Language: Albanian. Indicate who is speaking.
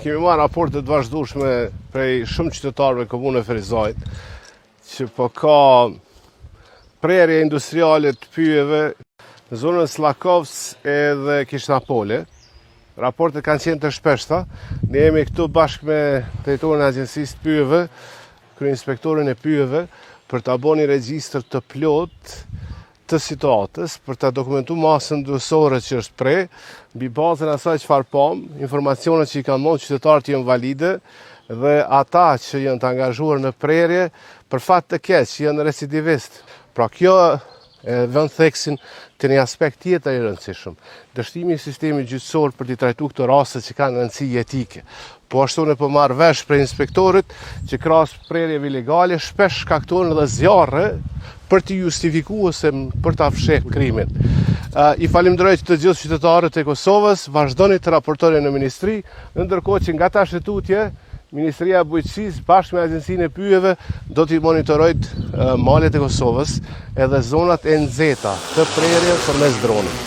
Speaker 1: Kemi marrë raporte të vazhdueshme prej shumë qytetarëve të komunës Ferizajt, që po ka prerje industriale të pyjeve në zonën Slakovc edhe Kishnapole. Raportet kanë qenë të shpeshta. Ne jemi këtu bashkë me drejtorin e Agjencisë të Pyjeve, kryeinspektorin e pyjeve, për ta bënë një regjistër të plot të situatës, për ta dokumentuar masën dësore që është pre, mbi bazën asaj çfarë pam, informacionet që i kanë marrë qytetarët janë valide dhe ata që janë të angazhuar në prerje, për fat të keq, janë recidivistë. Pra kjo e vën theksin të një aspekt tjetër i rëndësishëm. Dështimi i sistemit gjyqësor për të trajtuar këto raste që kanë rëndësi jetike. Po ashtu ne po marr vesh për inspektorit që krahas prerjeve ilegale shpesh shkaktojnë edhe zjarre për të justifikuar se për ta fshehur krimin. I falenderoj të gjithë qytetarët e Kosovës, vazhdoni të raportoni në ministri, ndërkohë që nga tash tutje Ministria e Bujqësisë bashkë me Agjencinë e Pyjeve do t'i monitorojë malet e Kosovës edhe zonat e nxehta të prerjes përmes dronit.